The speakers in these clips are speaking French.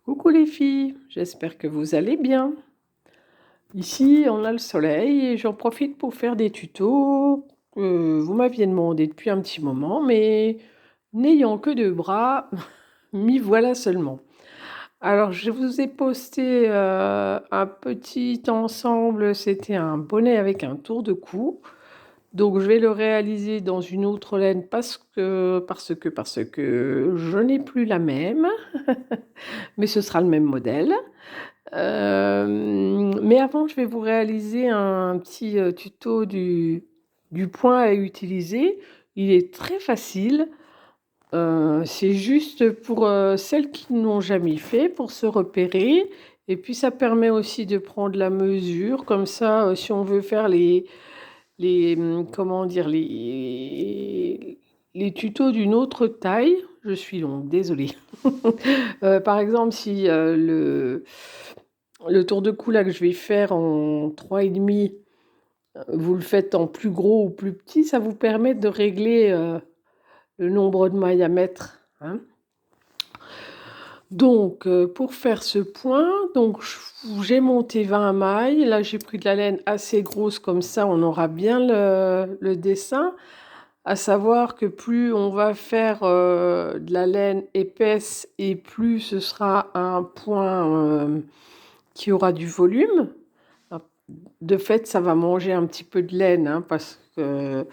Coucou les filles, j'espère que vous allez bien. Ici, on a le soleil et j'en profite pour faire des tutos que vous m'aviez demandé depuis un petit moment, mais n'ayant que deux bras, m'y voilà seulement. Alors, je vous ai posté un petit ensemble, c'était un bonnet avec un tour de cou. Donc, je vais le réaliser dans une autre laine parce que je n'ai plus la même, mais ce sera le même modèle. Mais avant, je vais vous réaliser un petit tuto du point à utiliser. Il est très facile. C'est juste pour celles qui n'ont jamais fait, pour se repérer. Et puis, ça permet aussi de prendre la mesure. Comme ça, si on veut faire comment dire, les tutos d'une autre taille, je suis longue, désolée. Par exemple, si le tour de cou là que je vais faire en 3,5, vous le faites en plus gros ou plus petit, ça vous permet de régler le nombre de mailles à mettre, hein. Donc, pour faire ce point, donc j'ai monté 20 mailles. Là, j'ai pris de la laine assez grosse, comme ça, on aura bien le dessin. À savoir que plus on va faire de la laine épaisse et plus ce sera un point qui aura du volume. De fait, ça va manger un petit peu de laine, hein, parce que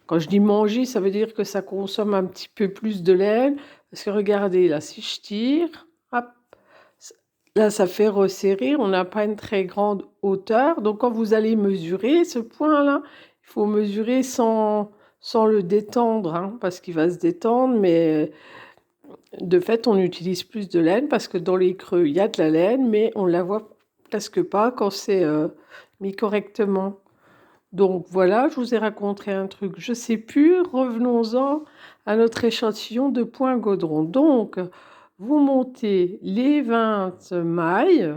quand je dis manger, ça veut dire que ça consomme un petit peu plus de laine. Parce que regardez, là, si je tire, hop, là, ça fait resserrer. On n'a pas une très grande hauteur. Donc, quand vous allez mesurer ce point-là, il faut mesurer sans le détendre, hein, parce qu'il va se détendre. Mais de fait, on utilise plus de laine parce que dans les creux, il y a de la laine, mais on ne la voit presque pas quand c'est mis correctement. Donc voilà, je vous ai raconté un truc, je ne sais plus. Revenons-en à notre échantillon de point Gaudron. Donc, vous montez les 20 mailles,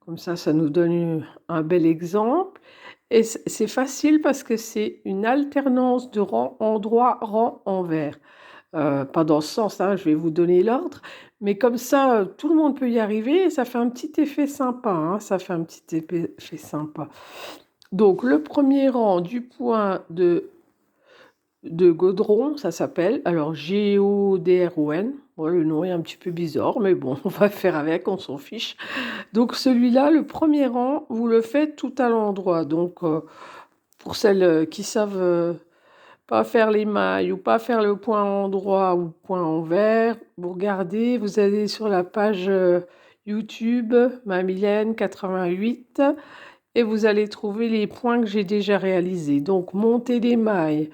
comme ça nous donne un bel exemple. Et c'est facile parce que c'est une alternance de rang en droit, rang envers. Pas dans ce sens, hein, je vais vous donner l'ordre, mais comme ça, tout le monde peut y arriver et ça fait un petit effet sympa, hein, ça fait un petit effet sympa. Donc, le premier rang du point de Gaudron, ça s'appelle, alors G-O-D-R-O-N. Bon, le nom est un petit peu bizarre, mais bon, on va faire avec, on s'en fiche. Donc, celui-là, le premier rang, vous le faites tout à l'endroit. Donc, pour celles qui savent pas faire les mailles ou pas faire le point endroit ou point envers, vous regardez, vous allez sur la page YouTube, Mamilène 88, et vous allez trouver les points que j'ai déjà réalisés. Donc, monter les mailles,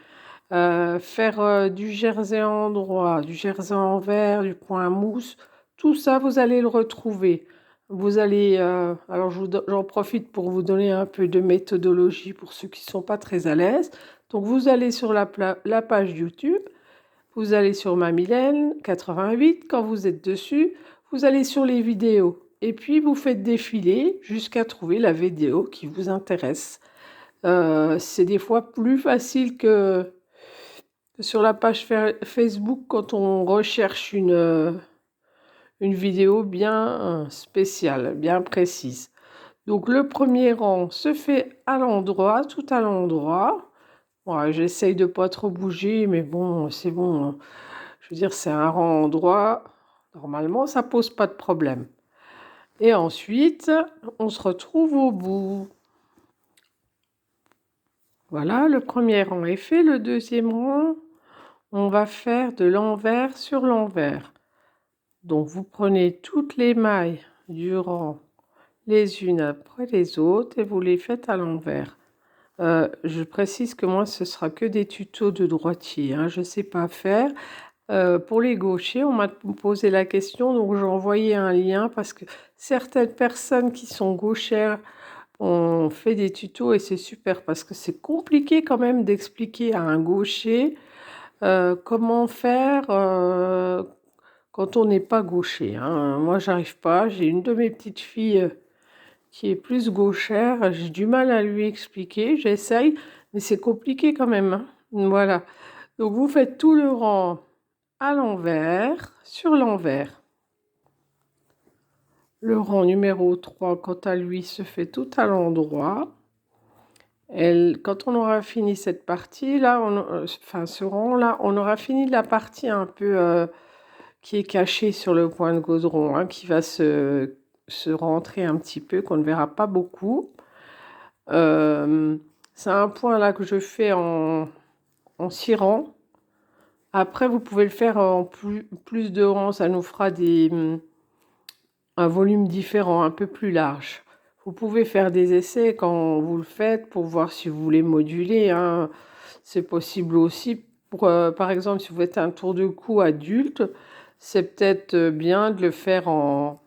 faire du jersey endroit, du jersey envers, du point mousse, tout ça, vous allez le retrouver. Vous allez, alors j'en profite pour vous donner un peu de méthodologie pour ceux qui ne sont pas très à l'aise. Donc, vous allez sur la page YouTube, vous allez sur Mamilène 88. Quand vous êtes dessus, vous allez sur les vidéos. Et puis, vous faites défiler jusqu'à trouver la vidéo qui vous intéresse. C'est des fois plus facile que sur la page Facebook quand on recherche une vidéo bien spéciale, bien précise. Donc, le premier rang se fait à l'endroit, tout à l'endroit. Ouais, j'essaye de pas trop bouger, mais bon, c'est bon, hein. Je veux dire, c'est un rang endroit. Normalement, ça pose pas de problème. Et ensuite, on se retrouve au bout. Voilà, le premier rang est fait. Le deuxième rang, on va faire de l'envers sur l'envers. Donc, vous prenez toutes les mailles du rang les unes après les autres et vous les faites à l'envers. Je précise que moi, ce sera que des tutos de droitier, hein, je ne sais pas faire. Pour les gauchers, on m'a posé la question, donc j'ai envoyé un lien parce que certaines personnes qui sont gauchères ont fait des tutos et c'est super parce que c'est compliqué quand même d'expliquer à un gaucher comment faire quand on n'est pas gaucher, hein. Moi, j'arrive pas. J'ai une de mes petites filles qui est plus gauchère. J'ai du mal à lui expliquer. J'essaye, mais c'est compliqué quand même, hein. Voilà. Donc, vous faites tout le rang à l'envers, sur l'envers. Le rang numéro 3, quant à lui, se fait tout à l'endroit. Quand on aura fini cette partie-là, enfin ce rang-là, on aura fini la partie un peu qui est cachée sur le point de goudron, hein, qui va se rentrer un petit peu, qu'on ne verra pas beaucoup. C'est un point là que je fais en 6 rangs. Après, vous pouvez le faire en plus de rangs, ça nous fera un volume différent, un peu plus large. Vous pouvez faire des essais quand vous le faites pour voir si vous voulez moduler, hein. C'est possible aussi, par exemple, si vous faites un tour de cou adulte, c'est peut-être bien de le faire en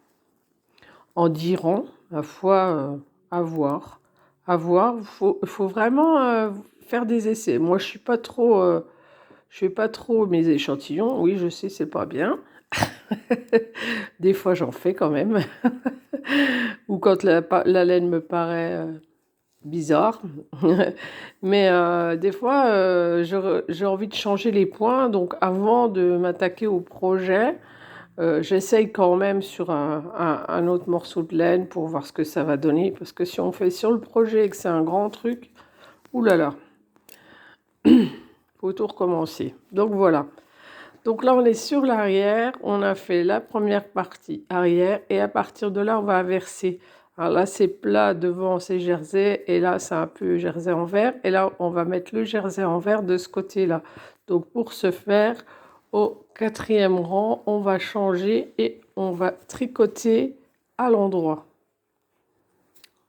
10 rangs, à fois à voir. À voir, faut vraiment faire des essais. Moi, je fais pas trop mes échantillons. Oui, je sais, c'est pas bien. Des fois, j'en fais quand même. Ou quand la laine me paraît bizarre. Mais des fois, j'ai envie de changer les points. Donc, avant de m'attaquer au projet, j'essaye quand même sur un autre morceau de laine pour voir ce que ça va donner. Parce que si on fait sur le projet et que c'est un grand truc, oulala, faut tout recommencer. Donc, voilà. Donc là, on est sur l'arrière, on a fait la première partie arrière et à partir de là, on va inverser. Alors là, c'est plat devant, c'est jersey et là, c'est un peu jersey envers. Et là, on va mettre le jersey envers de ce côté-là. Donc pour ce faire, au 4e rang, on va changer et on va tricoter à l'endroit.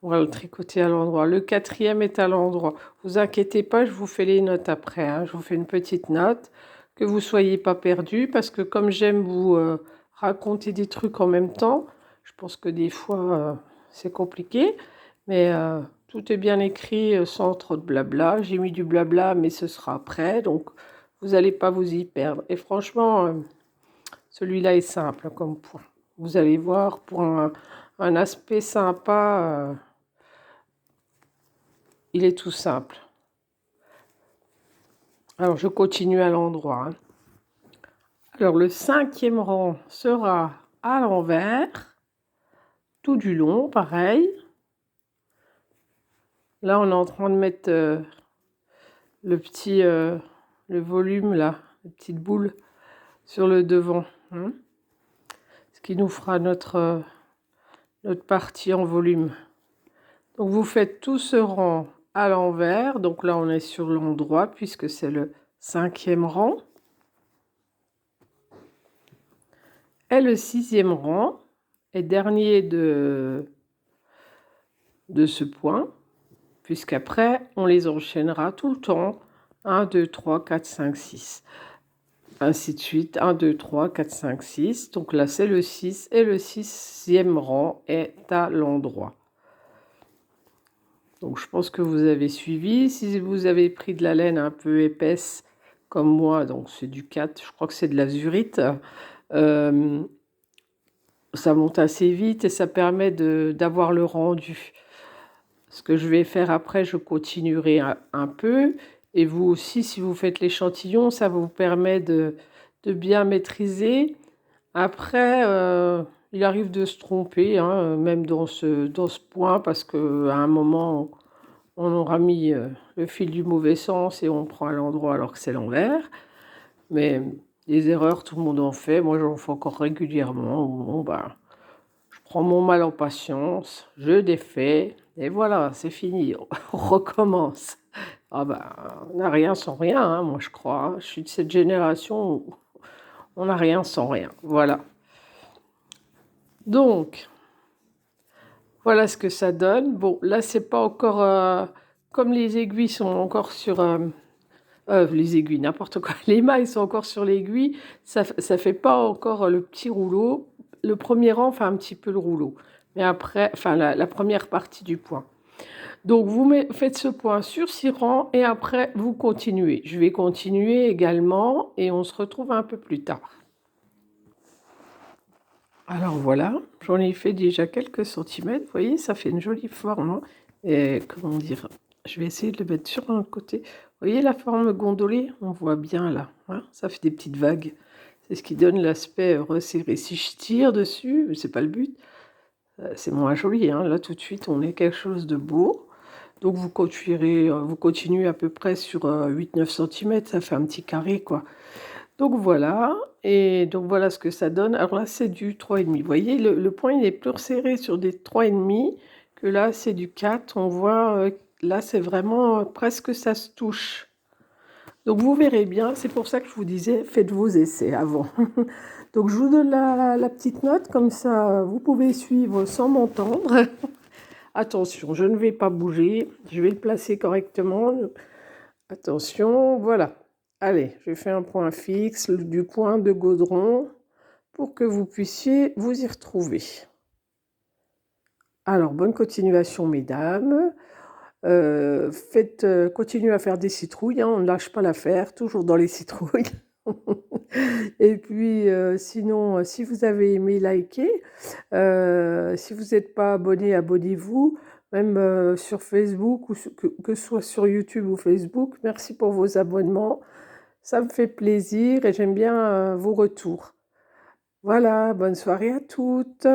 On va le tricoter à l'endroit. Le 4e est à l'endroit. Vous inquiétez pas, je vous fais les notes après, hein. Je vous fais une petite note. Que vous soyez pas perdus, parce que comme j'aime vous raconter des trucs en même temps, je pense que des fois c'est compliqué, mais tout est bien écrit sans trop de blabla. J'ai mis du blabla, mais ce sera après, donc vous n'allez pas vous y perdre. Et franchement, celui-là est simple comme point. Vous allez voir, pour un aspect sympa, il est tout simple. Alors je continue à l'endroit, hein. Alors le 5e rang sera à l'envers, tout du long, pareil. Là, on est en train de mettre le volume, là, la petite boule sur le devant, hein, ce qui nous fera notre partie en volume. Donc vous faites tout ce rang à l'envers. Donc là, on est sur l'endroit puisque c'est le 5e rang. Et le 6e rang est dernier de ce point, puisqu'après, on les enchaînera tout le temps. 1, 2, 3, 4, 5, 6. Ainsi de suite. 1, 2, 3, 4, 5, 6. Donc là, c'est le 6. Et le 6e rang est à l'endroit. Donc je pense que vous avez suivi. Si vous avez pris de la laine un peu épaisse, comme moi, donc c'est du 4, je crois que c'est de l'azurite, ça monte assez vite et ça permet d'avoir le rendu. Ce que je vais faire après, je continuerai un peu. Et vous aussi, si vous faites l'échantillon, ça vous permet de bien maîtriser. Après, il arrive de se tromper, hein, même dans ce point, parce qu'à un moment, on aura mis le fil du mauvais sens et on prend à l'endroit alors que c'est l'envers. Mais des erreurs, tout le monde en fait. Moi, j'en fais encore régulièrement. Bon, bah, je prends mon mal en patience, je défais, et voilà, c'est fini, on recommence. Ah bah, on n'a rien sans rien, hein, moi je crois, hein. Je suis de cette génération où on n'a rien sans rien, voilà. Donc, voilà ce que ça donne. Bon, là, c'est pas encore... comme les aiguilles sont encore sur... les aiguilles, n'importe quoi. Les mailles sont encore sur l'aiguille, ça fait pas encore le petit rouleau. Le premier rang fait un petit peu le rouleau. Mais après, enfin, la première partie du point. Donc, vous faites ce point sur 6 rangs et après, vous continuez. Je vais continuer également et on se retrouve un peu plus tard. Alors voilà, j'en ai fait déjà quelques centimètres. Vous voyez, ça fait une jolie forme, hein. Et comment dire, je vais essayer de le mettre sur un côté. Vous voyez la forme gondolée? On voit bien là, hein, ça fait des petites vagues. C'est ce qui donne l'aspect resserré. Si je tire dessus, c'est pas le but, C'est moins joli, hein. Là, tout de suite, on est quelque chose de beau. Donc vous continuez à peu près sur 8-9 cm, ça fait un petit carré, quoi. Donc voilà, et donc voilà ce que ça donne. Alors là, c'est du 3,5. Vous voyez, le point, il est plus resserré sur des 3,5 que là, c'est du 4. On voit, là, c'est vraiment presque ça se touche. Donc vous verrez bien, c'est pour ça que je vous disais, faites vos essais avant. Donc je vous donne la petite note, comme ça vous pouvez suivre sans m'entendre. Attention, je ne vais pas bouger, je vais le placer correctement. Attention, voilà. Allez, je fais un point fixe du point de Gaudron pour que vous puissiez vous y retrouver. Alors, bonne continuation, mesdames. Continuez à faire des citrouilles, hein, on ne lâche pas l'affaire, toujours dans les citrouilles. Et puis, sinon, si vous avez aimé, likez. Si vous n'êtes pas abonné, abonnez-vous, même sur Facebook, ou que ce soit sur YouTube ou Facebook. Merci pour vos abonnements, ça me fait plaisir et j'aime bien vos retours. Voilà, bonne soirée à toutes.